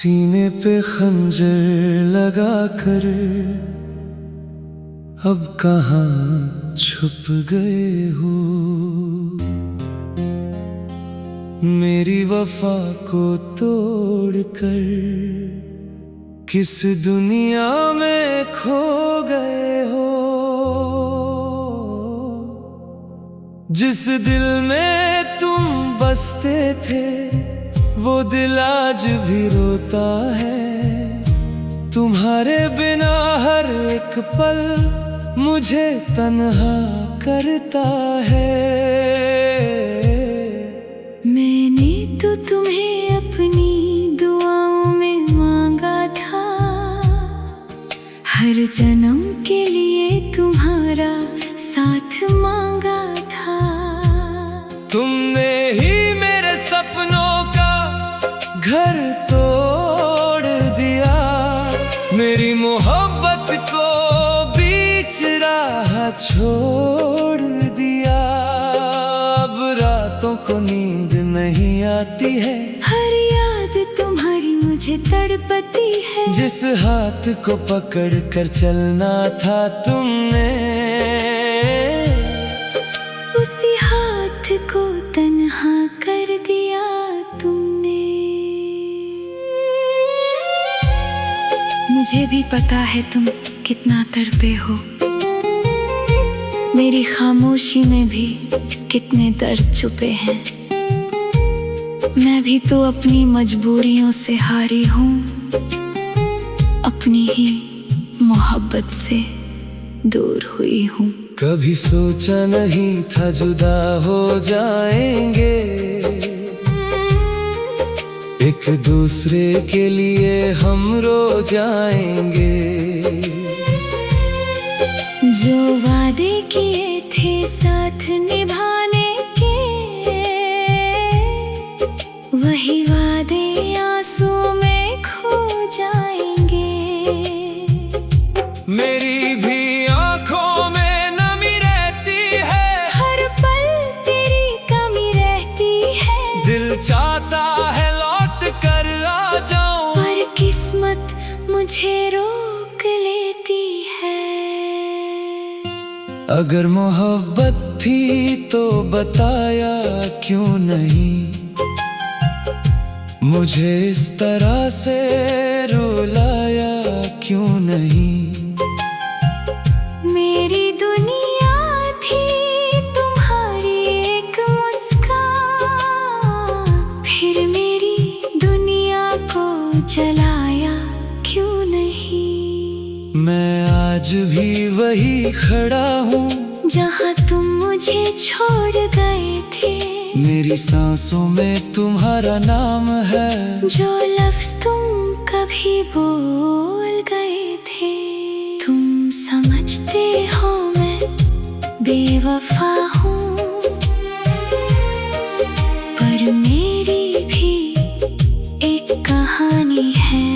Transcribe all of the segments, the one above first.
सीने पे खंजर लगा कर अब कहाँ छुप गए हो। मेरी वफा को तोड़कर किस दुनिया में खो गए हो। जिस दिल में तुम बसते थे वो दिल आज भी रोता है। तुम्हारे बिना हर एक पल मुझे तन्हा करता है। मैंने तो तुम्हें अपनी दुआओं में मांगा था, हर जन्म के लिए तुम्हारा साथ मांगा था। तुमने ही मेरे सपनों का घर तोड़ दिया, मेरी मोहब्बत को बीच राह छोड़ दिया। अब रातों को नींद नहीं आती है, हर याद तुम्हारी मुझे तड़पती है। जिस हाथ को पकड़ कर चलना था तुमने, उसी हाथ को तन्हा कर दिया तुमने। मुझे भी पता है तुम कितना तड़पे हो, मेरी खामोशी में भी कितने दर्द छुपे हैं। मैं भी तो अपनी मजबूरियों से हारी हूँ, अपनी ही मोहब्बत से दूर हुई हूँ। कभी सोचा नहीं था जुदा हो जाएंगे, एक दूसरे के लिए हम रो जाएंगे। जो वादे किए थे साथ निभाने के, वही वादे आंसू में खो जाएंगे। मेरी भी आंखों में नमी रहती है, हर पल तेरी कमी रहती है। दिल चाहता है लौट कर आ जाऊं, पर किस्मत मुझे रोक लेती है। अगर मोहब्बत थी तो बताया क्यों नहीं, मुझे इस तरह से रुलाया क्यों नहीं। मेरी दुनिया थी तुम्हारी एक मुस्कान, फिर मेरी दुनिया को जलाया क्यों नहीं। मैं आज भी वही खड़ा हूँ जहाँ तुम मुझे छोड़ गए थे। मेरी सांसों में तुम्हारा नाम है, जो लफ्ज तुम कभी बोल गए थे। तुम समझते हो मैं बेवफा हूँ, पर मेरी भी एक कहानी है।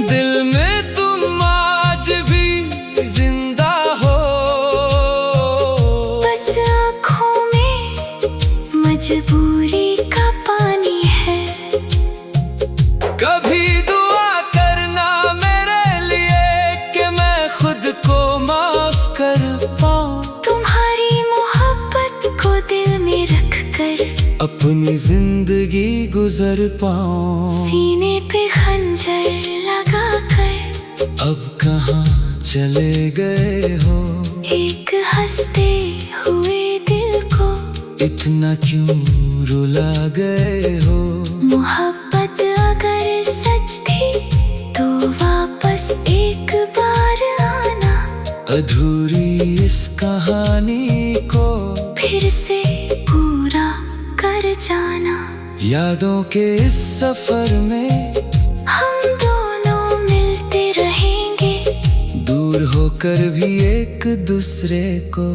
दिल में तुम आज भी जिंदा हो, बस आँखों में मजबूरी का पानी है। कभी दुआ करना मेरे लिए कि मैं खुद को माफ कर पाऊं। तुम्हारी मोहब्बत को दिल में रख कर अपनी जिंदगी गुजर पाऊं। सीने पे खंजर लगा कर अब कहाँ चले गए हो, एक हंसते हुए दिल को इतना क्यों रुला गए हो। मोहब्बत अगर सच थी तो वापस एक बार आना, अधूरी इस कहानी को फिर से पूरा कर जाना। यादों के इस सफर में हम दोनों मिलते रहेंगे, दूर होकर भी एक दूसरे को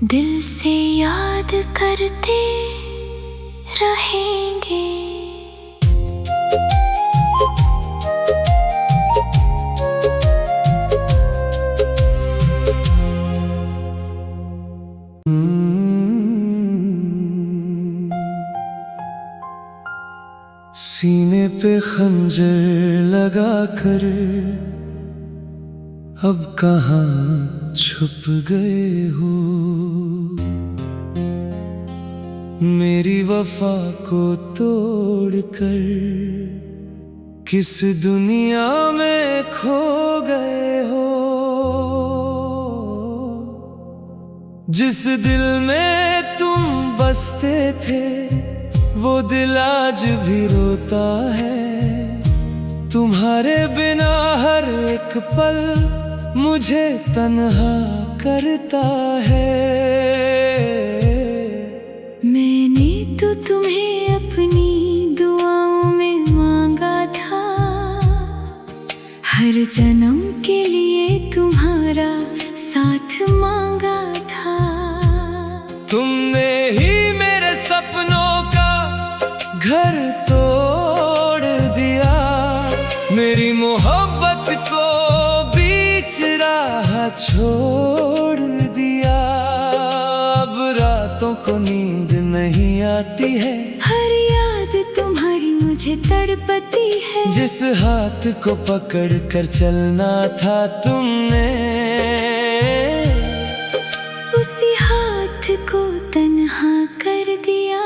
दिल से याद करते रहेंगे। सीने पे खंजर लगा कर अब कहाँ छुप गए हो। मेरी वफा को तोड़कर किस दुनिया में खो गए हो। जिस दिल में तुम बसते थे वो दिल आज भी रोता है। तुम्हारे बिना हर एक पल मुझे तन्हा करता है। मैंने तो तुम्हें अपनी दुआओं में मांगा था, हर जन्म के लिए तुम्हारा साथ मांगा था। तुमने ही मेरे सपनों का घर तोड़ दिया, मेरी मोहब्बत को बीच राह छोड़ दिया। अब रातों को नींद नहीं आती है, हर याद तुम्हारी मुझे तड़पती है। जिस हाथ को पकड़ कर चलना था तुमने, उसी हाथ को तन्हा कर दिया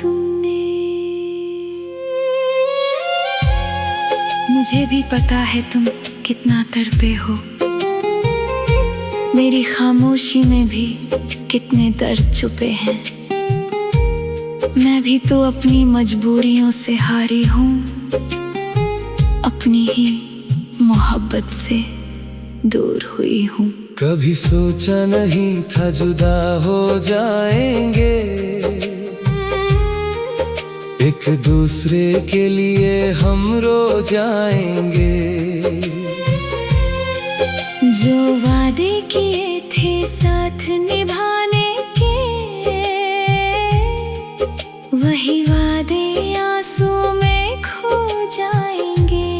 तुमने। मुझे भी पता है तुम कितना तड़पे हो, मेरी खामोशी में भी कितने दर्द छुपे हैं। मैं भी तो अपनी मजबूरियों से हारी हूँ, अपनी ही मोहब्बत से दूर हुई हूँ। कभी सोचा नहीं था जुदा हो जाएंगे, एक दूसरे के लिए हम रो जाएंगे। जो वादे किए थे साथ निभाने के, वही वादे आंसू में खो जाएंगे।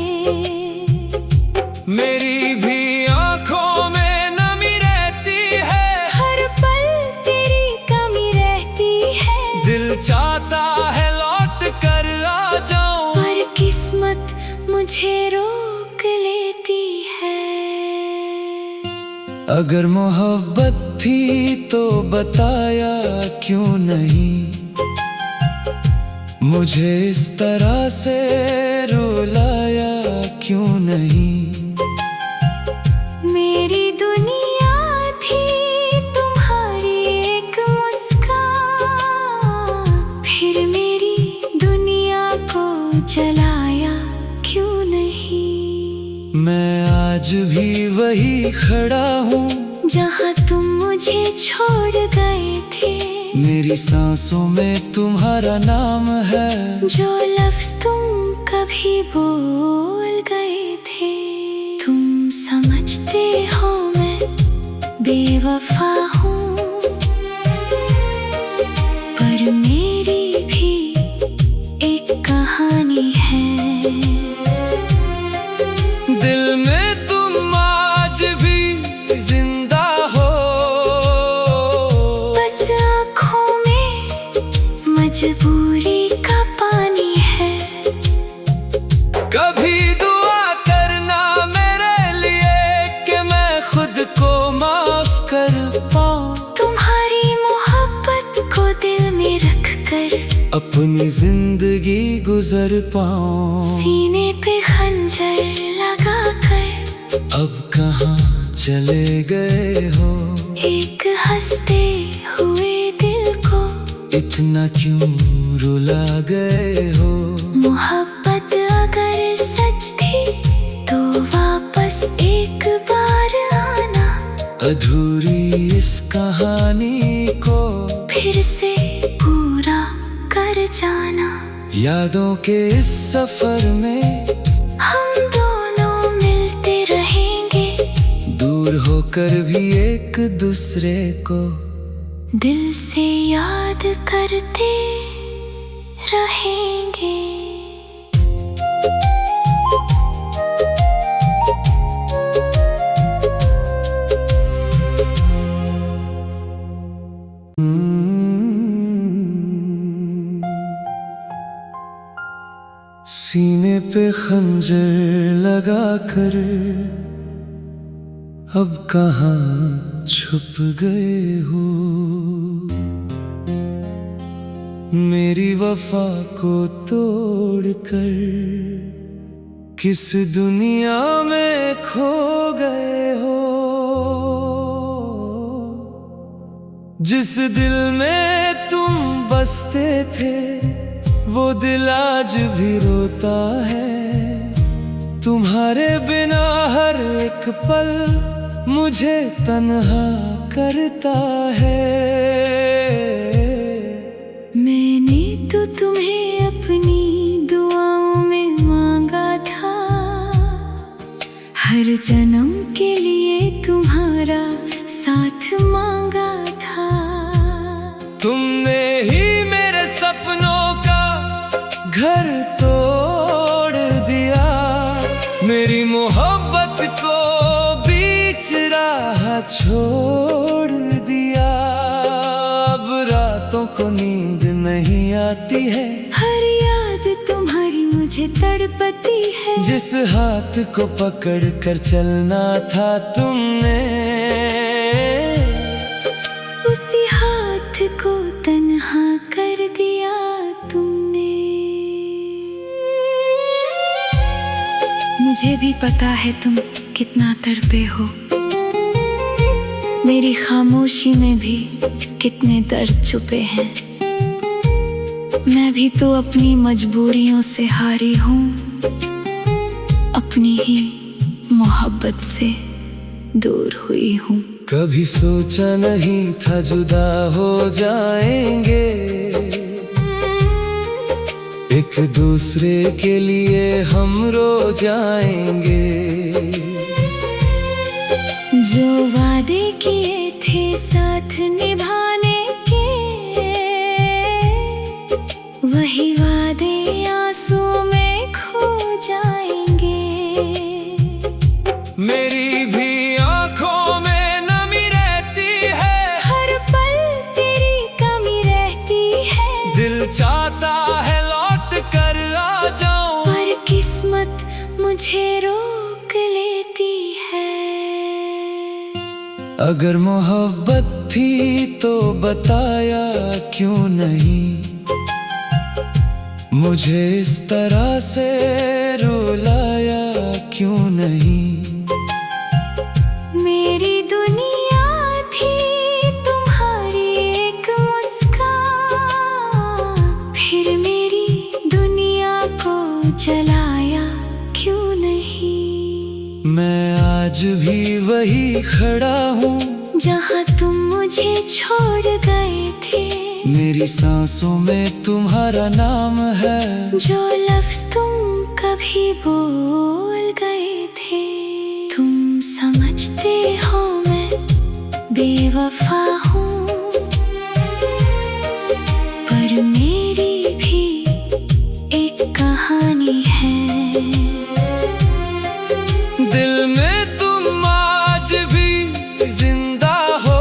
मेरी भी आंखों में नमी रहती है, हर पल तेरी कमी रहती है। दिल चाहता है लौट कर आ जाऊं, पर किस्मत मुझे रोक लेती है। अगर मोहब्बत थी तो बताया क्यों नहीं, मुझे इस तरह से रुलाया क्यों नहीं। मेरी दुनिया थी तुम्हारी एक मुस्कान, फिर मेरी दुनिया को जलाया क्यों नहीं। मैं आज भी वही खड़ा हूँ जहाँ तुम मुझे छोड़ गए थे। मेरी सांसों में तुम्हारा नाम है, जो लफ्ज तुम कभी बोल गए थे। तुम समझते हो मैं बेवफा हूँ, पर मेरी भी एक कहानी है। दिल में तुम आज भी जिंदा हो, बस आँखों में मजबूरी का पानी है। कभी दुआ करना मेरे लिए कि मैं खुद को माफ कर पाऊं। तुम्हारी मोहब्बत को दिल में रख कर अपनी जिंदगी गुजर पाऊं। सीने पे खंजर लगा कर अब कहाँ चले गए हो, एक हंसते हुए दिल को इतना क्यों रुला गए हो। मोहब्बत अगर सच थी तो वापस एक बार आना, अधूरी इस कहानी को फिर से पूरा कर जाना। यादों के इस सफर में हम दोनों मिलते रहेंगे, दूर होकर भी एक दूसरे को दिल से याद करते रहेंगे। सीने पे खंजर लगा कर अब कहाँ छुप गए हो। मेरी वफा को तोड़कर किस दुनिया में खो गए हो। जिस दिल में तुम बसते थे वो दिल आज भी रोता है। तुम्हारे बिना हर एक पल मुझे तन्हा करता है। मैंने तो तुम्हें अपनी दुआओं में मांगा था, हर जन्म के लिए तुम्हारा साथ मांगा था। तुमने ही मेरे सपनों का घर तोड़ दिया, मेरी मोहब्बत को बीच राह छोड़ दिया। अब रातों को नींद नहीं आती है, हर याद तुम्हारी मुझे तड़पती है। जिस हाथ को पकड़ कर चलना था तुमने, उसी हाथ को तन्हा कर दिया तुमने। मुझे भी पता है तुम कितना तड़पे हो, मेरी खामोशी में भी कितने दर्द छुपे हैं। मैं भी तो अपनी मजबूरियों से हारी हूँ, अपनी ही मोहब्बत से दूर हुई हूँ। कभी सोचा नहीं था जुदा हो जाएंगे, एक दूसरे के लिए हम रो जाएंगे। जो वादे किए थे साथ निभाने के, वही वादे आंसू में खो जाएंगे। मेरी भी आंखों में नमी रहती है, हर पल तेरी कमी रहती है। दिल चाहता है लौट कर आ जाऊं, पर किस्मत मुझे रोक लेती है। अगर मोहब्बत थी तो बताया क्यों नहीं, मुझे इस तरह से रुलाया क्यों नहीं। मेरी दुनिया थी तुम्हारी एक मुस्कान, फिर मेरी दुनिया को जलाया क्यों नहीं। मैं आज भी वही खड़ा हूँ जहाँ तुम मुझे छोड़ गए थे। मेरी सांसों में तुम्हारा नाम है, जो लफ्ज तुम कभी बोल गए थे। तुम समझते हो मैं बेवफा हूँ, पर मेरी भी एक कहानी है। दिल में तुम आज भी जिंदा हो,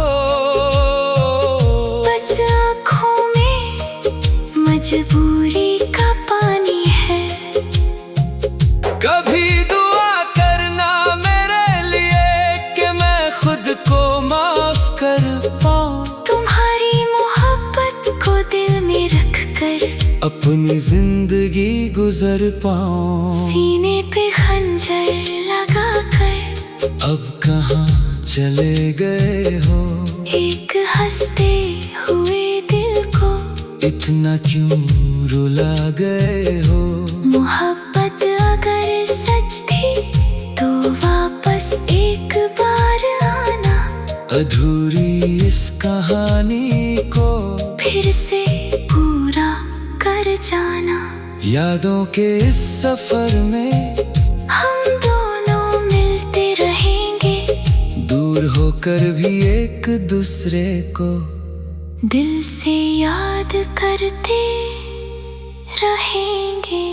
बस आँखों में मजबूरी का पानी है। कभी दुआ करना मेरे लिए कि मैं खुद को माफ कर पाऊं। तुम्हारी मोहब्बत को दिल में रख कर अपनी जिंदगी गुजर पाऊं। सीने पे खंजर लगा कर अब कहाँ चले गए हो, एक हंसते हुए दिल को इतना क्यों रुला गए हो। मोहब्बत अगर सच थी तो वापस एक बार आना, अधूरी इस कहानी को फिर से पूरा कर जाना। यादों के इस सफर में हम दोनों मिलते रहेंगे, दूर होकर भी एक दूसरे को दिल से याद करते रहेंगे।